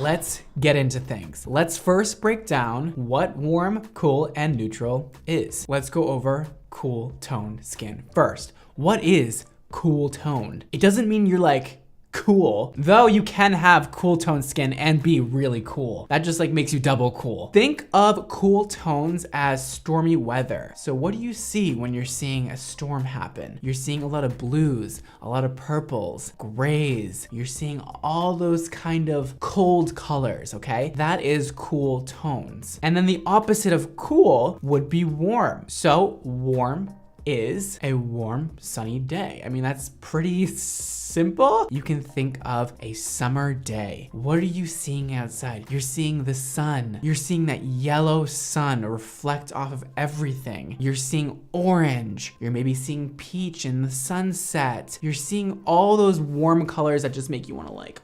let's get into things. Let's first break down what warm, cool, and neutral is. Let's go over cool toned skin first. What is cool toned? It doesn't mean you're like cool, though you can have cool toned skin and be really cool. That just like makes you double cool. Think of cool tones as stormy weather. So what do you see when you're seeing a storm happen? You're seeing a lot of blues, a lot of purples, grays. You're seeing all those kind of cold colors, okay? That is cool tones. And then the opposite of cool would be warm. So warm is a warm, sunny day. I mean, that's pretty simple. You can think of a summer day. What are you seeing outside? You're seeing the sun. You're seeing that yellow sun reflect off of everything. You're seeing orange. You're maybe seeing peach in the sunset. You're seeing all those warm colors that just make you want to like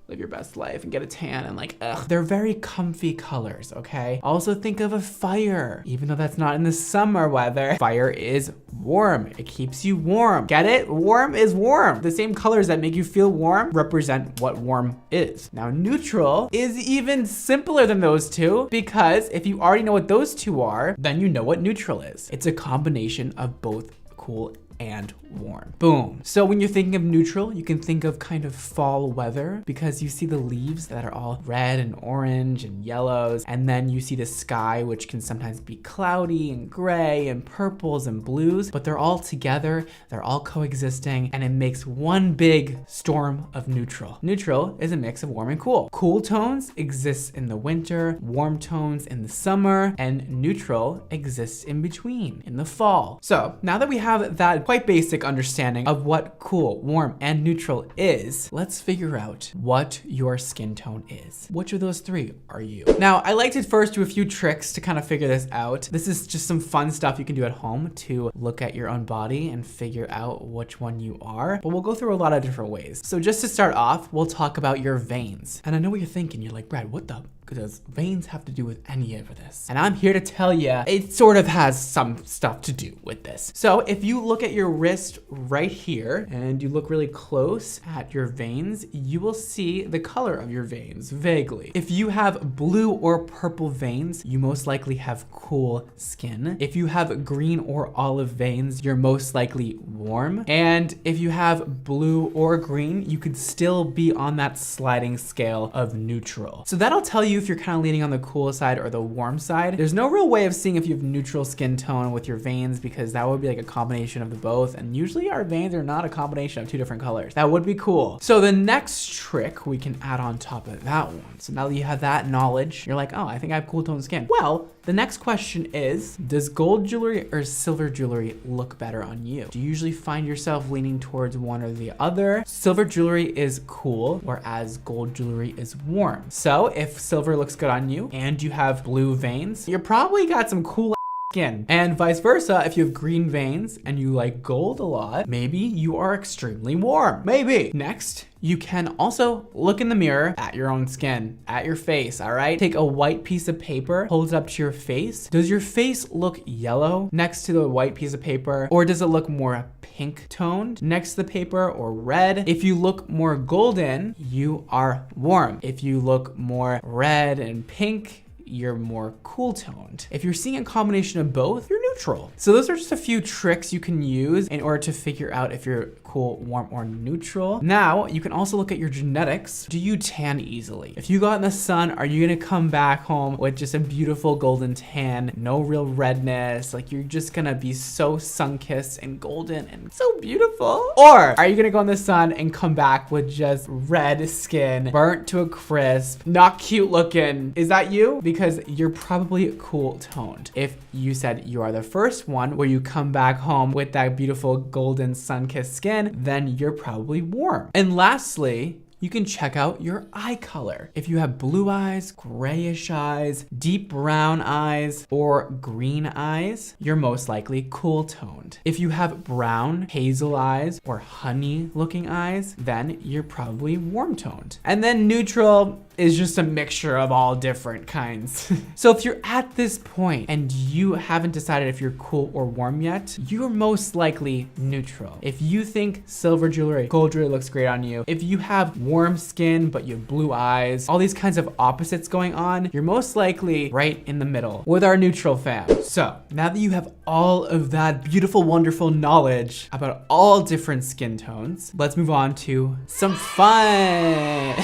live your best life and get a tan and like, ugh. They're very comfy colors, okay? Also think of a fire. Even though that's not in the summer weather, fire is warm. It keeps you warm. Get it? Warm is warm. The same colors that make you feel warm represent what warm is. Now, neutral is even simpler than those two, because if you already know what those two are, then you know what neutral is. It's a combination of both cool and warm. Boom. So when you're thinking of neutral, you can think of kind of fall weather, because you see the leaves that are all red and orange and yellows, and then you see the sky, which can sometimes be cloudy and gray and purples and blues, but they're all together, they're all coexisting, and it makes one big storm of neutral. Neutral is a mix of warm and cool. Cool tones exist in the winter, warm tones in the summer, and neutral exists in between, in the fall. So now that we have that quite basic understanding of what cool, warm, and neutral is, let's figure out what your skin tone is. Which of those three are you? Now, I like to first do a few tricks to kind of figure this out. This is just some fun stuff you can do at home to look at your own body and figure out which one you are, but we'll go through a lot of different ways. So just to start off, we'll talk about your veins. And I know what you're thinking. You're like, Brad, what the does veins have to do with any of this? And I'm here to tell you, it sort of has some stuff to do with this. So if you look at your wrist right here and you look really close at your veins, you will see the color of your veins vaguely. If you have blue or purple veins, you most likely have cool skin. If you have green or olive veins, you're most likely warm. And if you have blue or green, you could still be on that sliding scale of neutral. So that'll tell you if you're kind of leaning on the cool side or the warm side. There's no real way of seeing if you have neutral skin tone with your veins, because that would be like a combination of the both. And usually our veins are not a combination of two different colors. That would be cool. So the next trick we can add on top of that one. So now that you have that knowledge, you're like, oh, I think I have cool toned skin. Well, the next question is, does gold jewelry or silver jewelry look better on you? Do you usually find yourself leaning towards one or the other? Silver jewelry is cool, whereas gold jewelry is warm. So if silver looks good on you and you have blue veins, you're probably got some cool skin. And vice versa, if you have green veins and you like gold a lot, maybe you are extremely warm. Maybe. Next, you can also look in the mirror at your own skin, at your face, all right? Take a white piece of paper, hold it up to your face. Does your face look yellow next to the white piece of paper? Or does it look more pink toned next to the paper, or red? If you look more golden, you are warm. If you look more red and pink, you're more cool toned. If you're seeing a combination of both, you're neutral. So those are just a few tricks you can use in order to figure out if you're cool, warm, or neutral. Now, you can also look at your genetics. Do you tan easily? If you go out in the sun, are you gonna come back home with just a beautiful golden tan, no real redness? Like, you're just gonna be so sun-kissed and golden and so beautiful? Or are you gonna go in the sun and come back with just red skin, burnt to a crisp, not cute looking? Is that you? Because you're probably cool toned. If you said you are the first one, where you come back home with that beautiful golden sun-kissed skin, then you're probably warm. And lastly, you can check out your eye color. If you have blue eyes, grayish eyes, deep brown eyes, or green eyes, you're most likely cool toned. If you have brown, hazel eyes, or honey looking eyes, then you're probably warm toned. And then neutral is just a mixture of all different kinds. So if you're at this point and you haven't decided if you're cool or warm yet, you're most likely neutral. If you think silver jewelry, gold jewelry looks great on you, if you have warm skin but you have blue eyes, all these kinds of opposites going on, you're most likely right in the middle with our neutral fam. So now that you have all of that beautiful, wonderful knowledge about all different skin tones, let's move on to some fun.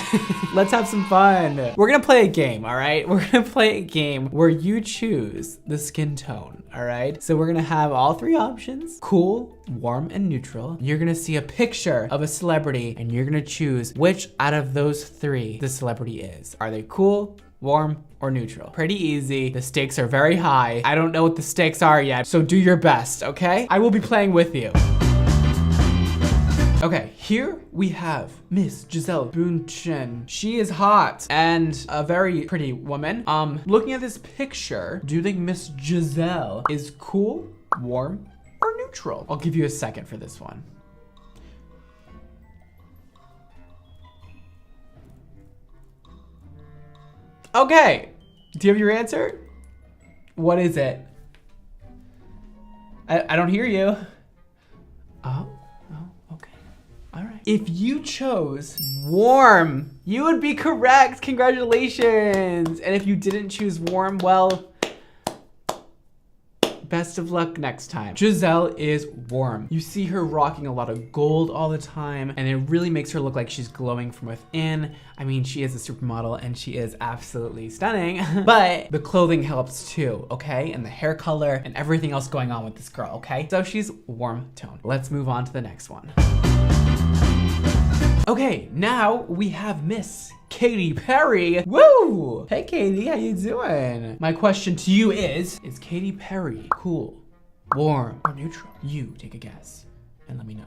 Let's have some fun. We're gonna play a game, all right? We're gonna play a game where you choose the skin tone, all right? So we're gonna have all three options: cool, warm, and neutral. You're gonna see a picture of a celebrity and you're gonna choose which out of those three the celebrity is. Are they cool, warm, or neutral? Pretty easy. The stakes are very high. I don't know what the stakes are yet, so do your best, okay? I will be playing with you. Okay, here we have Miss Gisele Bündchen. She is hot and a very pretty woman. Looking at this picture, do you think Miss Gisele is cool, warm, or neutral? I'll give you a second for this one. Okay, do you have your answer? What is it? I don't hear you. Oh, okay. All right. If you chose warm, you would be correct. Congratulations. And if you didn't choose warm, well, best of luck next time. Gisele is warm. You see her rocking a lot of gold all the time, and it really makes her look like she's glowing from within. I mean, she is a supermodel and she is absolutely stunning, but the clothing helps too, okay? And the hair color and everything else going on with this girl, okay? So she's warm tone. Let's move on to the next one. Okay, now we have Miss Katy Perry. Woo! Hey Katy, how you doing? My question to you is Katy Perry cool, warm, or neutral? You take a guess and let me know.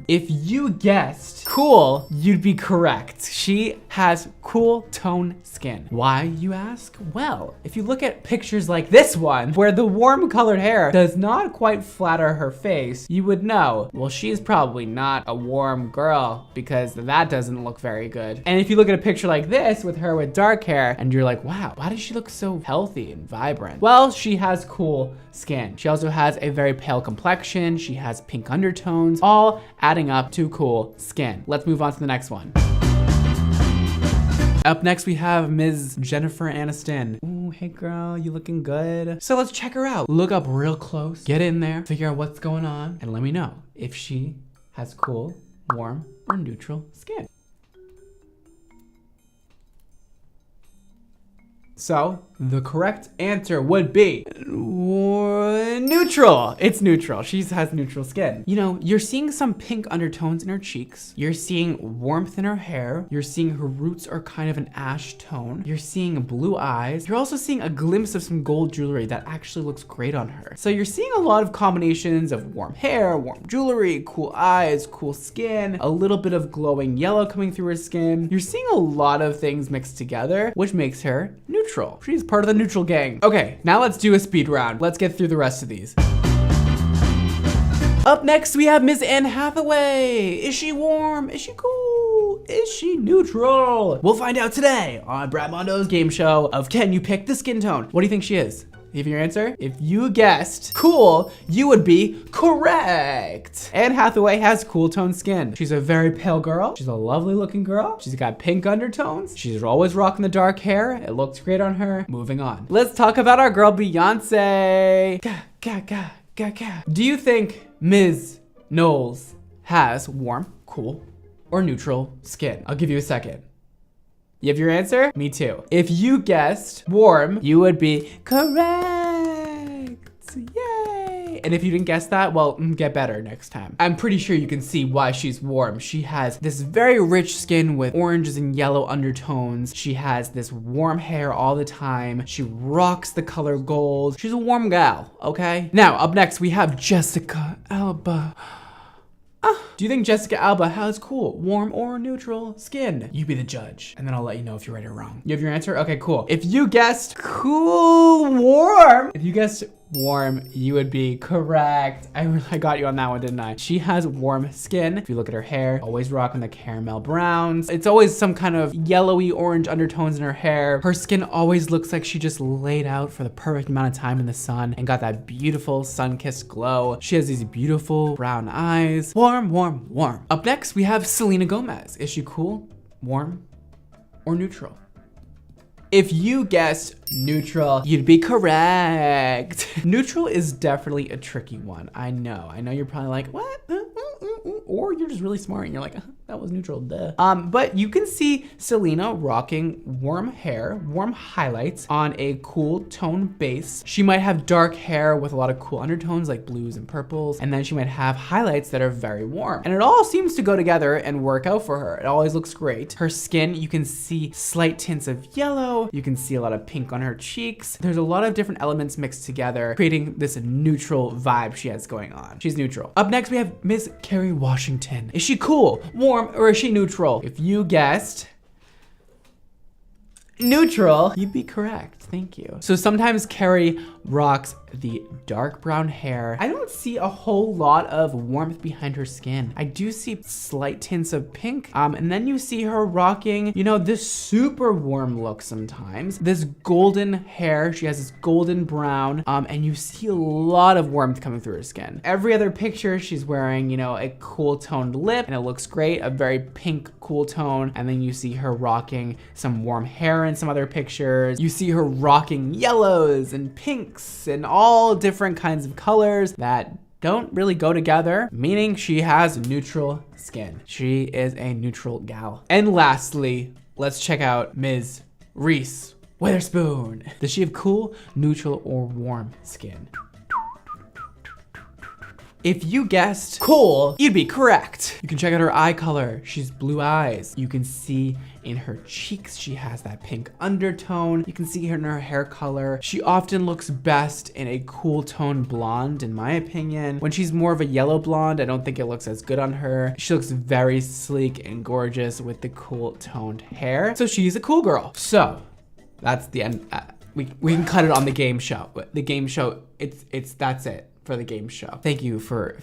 If you guessed cool, you'd be correct. She has cool tone skin. Why, you ask? Well, if you look at pictures like this one, where the warm colored hair does not quite flatter her face, you would know, well, she's probably not a warm girl because that doesn't look very good. And if you look at a picture like this with her with dark hair and you're like, wow, why does she look so healthy and vibrant? Well, she has cool skin. She also has a very pale complexion. She has pink undertones, all adding up to cool skin. Let's move on to the next one. Up next, we have Ms. Jennifer Aniston. Ooh, hey girl, you looking good? So let's check her out. Look up real close, get in there, figure out what's going on, and let me know if she has cool, warm, or neutral skin. So the correct answer would be neutral. It's neutral. She has neutral skin. You know, you're seeing some pink undertones in her cheeks. You're seeing warmth in her hair. You're seeing her roots are kind of an ash tone. You're seeing blue eyes. You're also seeing a glimpse of some gold jewelry that actually looks great on her. So you're seeing a lot of combinations of warm hair, warm jewelry, cool eyes, cool skin, a little bit of glowing yellow coming through her skin. You're seeing a lot of things mixed together, which makes her neutral. She's part of the neutral gang. Okay, now let's do a speed round. Let's get through the rest of these. Up next, we have Miss Anne Hathaway. Is she warm? Is she cool? Is she neutral? We'll find out today on Brad Mondo's game show of Can You Pick the Skin Tone? What do you think she is? Give your answer. If you guessed cool, you would be correct. Anne Hathaway has cool toned skin. She's a very pale girl. She's a lovely looking girl. She's got pink undertones. She's always rocking the dark hair. It looks great on her. Moving on. Let's talk about our girl Beyonce. Do you think Ms. Knowles has warm, cool, or neutral skin? I'll give you a second. You have your answer? Me too. If you guessed warm, you would be correct. Yay! And if you didn't guess that, well, get better next time. I'm pretty sure you can see why she's warm. She has this very rich skin with oranges and yellow undertones. She has this warm hair all the time. She rocks the color gold. She's a warm gal, okay? Now, up next, we have Jessica Alba. Do you think Jessica Alba has cool, warm, or neutral skin? You be the judge, and then I'll let you know if you're right or wrong. You have your answer? Okay, cool. If you guessed cool, warm, if you guessed warm, you would be correct. I got you on that one, didn't I? She has warm skin. If you look at her hair, always rocking the caramel browns. It's always some kind of yellowy orange undertones in her hair. Her skin always looks like she just laid out for the perfect amount of time in the sun and got that beautiful sun-kissed glow. She has these beautiful brown eyes. Warm, warm, warm. Up next, we have Selena Gomez. Is she cool, warm, or neutral? If you guessed neutral, you'd be correct. Neutral is definitely a tricky one. I know you're probably like, what? Or you're just really smart and you're like, that was neutral, duh. But you can see Selena rocking warm hair, warm highlights on a cool tone base. She might have dark hair with a lot of cool undertones like blues and purples, and then she might have highlights that are very warm. And it all seems to go together and work out for her. It always looks great. Her skin, you can see slight tints of yellow. You can see a lot of pink on her cheeks. There's a lot of different elements mixed together, creating this neutral vibe she has going on. She's neutral. Up next, we have Miss Kerry Washington. Is she cool, warm, or is she neutral? If you guessed neutral, you'd be correct. Thank you. So sometimes Kerry rocks the dark brown hair. I don't see a whole lot of warmth behind her skin. I do see slight tints of pink. And then you see her rocking, you know, this super warm look sometimes. This golden hair, she has this golden brown, and you see a lot of warmth coming through her skin. Every other picture, she's wearing, you know, a cool toned lip, and it looks great, a very pink cool tone. And then you see her rocking some warm hair in some other pictures. You see her rocking yellows and pinks and all different kinds of colors that don't really go together, meaning she has neutral skin. She is a neutral gal. And lastly, let's check out Ms. Reese Witherspoon. Does she have cool, neutral, or warm skin? If you guessed cool, you'd be correct. You can check out her eye color. She's blue eyes. You can see in her cheeks, she has that pink undertone. You can see her in her hair color. She often looks best in a cool tone blonde, in my opinion. When she's more of a yellow blonde, I don't think it looks as good on her. She looks very sleek and gorgeous with the cool toned hair. So she's a cool girl. So that's the end. We can cut it on the game show. The game show, that's it for the game show. Thank you for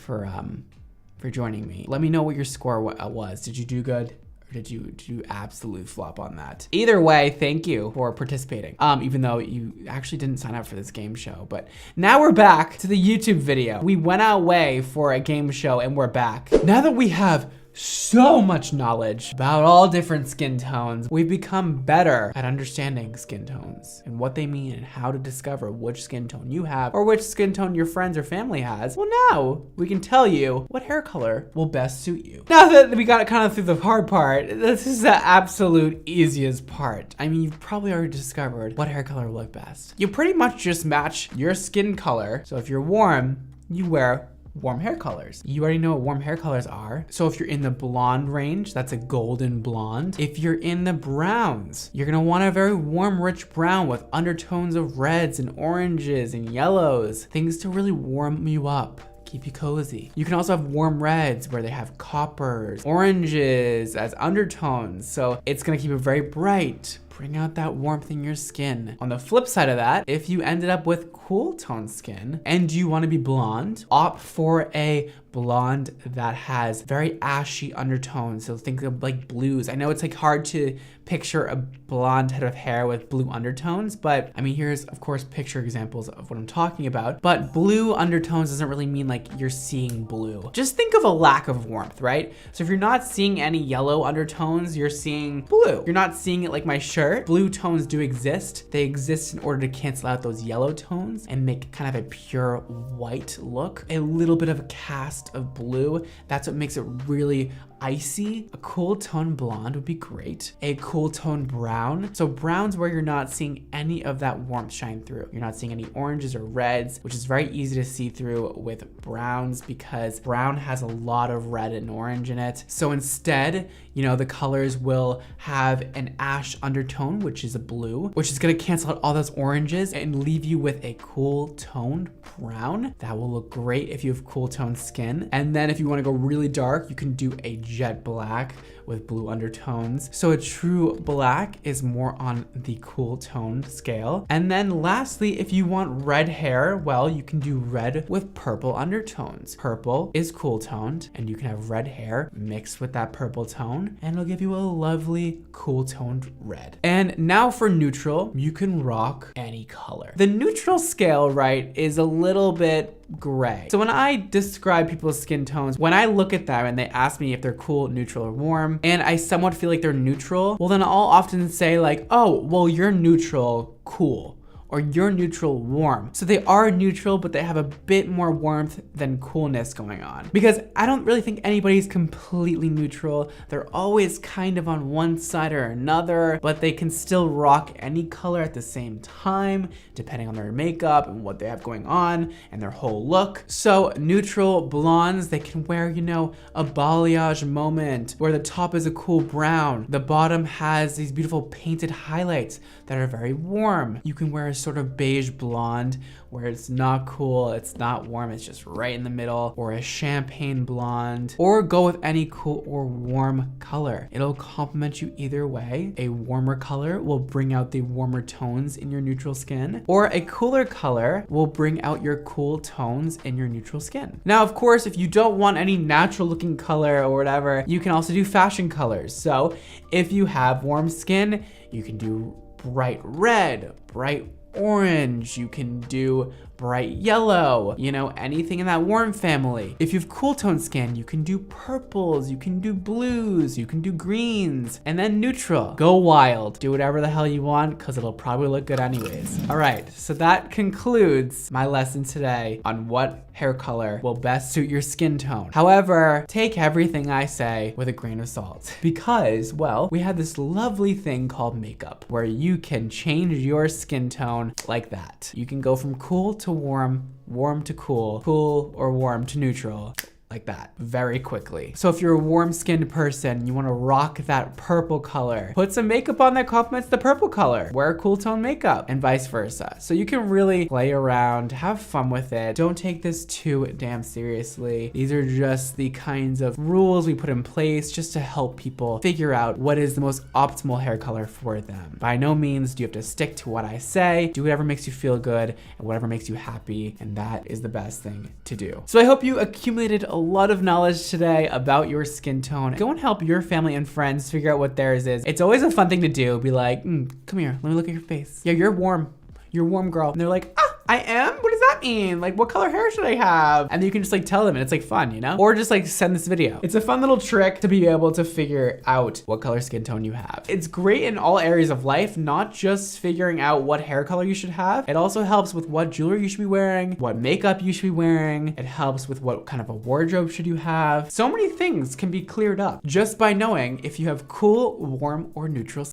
joining me. Let me know what your score was. Did you do good? Or did you absolutely flop on that? Either way, thank you for participating. Even though you actually didn't sign up for this game show. But now we're back to the YouTube video. We went our way for a game show and we're back. Now that we have so much knowledge about all different skin tones, we've become better at understanding skin tones and what they mean and how to discover which skin tone you have or which skin tone your friends or family has. Well, now we can tell you what hair color will best suit you. Now that we got kind of through the hard part, this is the absolute easiest part. I mean, you've probably already discovered what hair color will look best. You pretty much just match your skin color. So if you're warm, you wear warm hair colors. You already know what warm hair colors are. So if you're in the blonde range, that's a golden blonde. If you're in the browns, you're gonna want a very warm, rich brown with undertones of reds and oranges and yellows, things to really warm you up, keep you cozy. You can also have warm reds where they have coppers, oranges as undertones. So it's gonna keep it very bright, bring out that warmth in your skin. On the flip side of that, if you ended up with cool tone skin and you want to be blonde, opt for a blonde that has very ashy undertones. So think of like blues. I know it's like hard to picture a blonde head of hair with blue undertones, but I mean, here's of course picture examples of what I'm talking about, but blue undertones doesn't really mean like you're seeing blue. Just think of a lack of warmth, right? So if you're not seeing any yellow undertones, you're seeing blue. You're not seeing it like my shirt. Blue tones do exist. They exist in order to cancel out those yellow tones and make kind of a pure white look. A little bit of a cast of blue, that's what makes it really icy. A cool tone blonde would be great. A cool tone brown. So browns where you're not seeing any of that warmth shine through. You're not seeing any oranges or reds, which is very easy to see through with browns because brown has a lot of red and orange in it. So instead, you know, the colors will have an ash undertone, which is a blue, which is gonna cancel out all those oranges and leave you with a cool toned brown. That will look great if you have cool toned skin. And then if you wanna go really dark, you can do a jet black with blue undertones. So a true black is more on the cool toned scale. And then lastly, if you want red hair, well, you can do red with purple undertones. Purple is cool toned, and you can have red hair mixed with that purple tone, and it'll give you a lovely cool toned red. And now for neutral, you can rock any color. The neutral scale, right, is a little bit gray. So when I describe people's skin tones, when I look at them and they ask me if they're cool, neutral, or warm, and I somewhat feel like they're neutral, well then I'll often say like, oh, well you're neutral, cool. Or you're neutral, warm. So they are neutral, but they have a bit more warmth than coolness going on. Because I don't really think anybody's completely neutral. They're always kind of on one side or another, but they can still rock any color at the same time, depending on their makeup and what they have going on and their whole look. So neutral blondes, they can wear, you know, a balayage moment where the top is a cool brown. The bottom has these beautiful painted highlights that are very warm. You can wear a sort of beige blonde where it's not cool, it's not warm, it's just right in the middle, or a champagne blonde, or go with any cool or warm color. It'll complement you either way. A warmer color will bring out the warmer tones in your neutral skin, or a cooler color will bring out your cool tones in your neutral skin. Now, of course, if you don't want any natural looking color or whatever, you can also do fashion colors. So if you have warm skin, you can do bright red, bright orange, you can do bright yellow, you know, anything in that warm family. If you have cool tone skin, you can do purples, you can do blues, you can do greens, and then neutral. Go wild. Do whatever the hell you want because it'll probably look good anyways. All right, so that concludes my lesson today on what hair color will best suit your skin tone. However, take everything I say with a grain of salt because, well, we have this lovely thing called makeup where you can change your skin tone like that. You can go from cool to warm, warm to cool, cool or warm to neutral, like that, very quickly. So if you're a warm-skinned person, you wanna rock that purple color, put some makeup on that complements the purple color, wear cool tone makeup, and vice versa. So you can really play around, have fun with it. Don't take this too damn seriously. These are just the kinds of rules we put in place just to help people figure out what is the most optimal hair color for them. By no means do you have to stick to what I say. Do whatever makes you feel good and whatever makes you happy, and that is the best thing to do. So I hope you accumulated a lot of knowledge today about your skin tone. Go and help your family and friends figure out what theirs is. It's always a fun thing to do. Be like, come here, let me look at your face. Yeah, you're warm. You're warm, girl. And they're like, ah, I am? What does that mean? Like, what color hair should I have? And you can just like tell them and it's like fun, you know? Or just like send this video. It's a fun little trick to be able to figure out what color skin tone you have. It's great in all areas of life, not just figuring out what hair color you should have. It also helps with what jewelry you should be wearing, what makeup you should be wearing. It helps with what kind of a wardrobe should you have. So many things can be cleared up just by knowing if you have cool, warm, or neutral skin.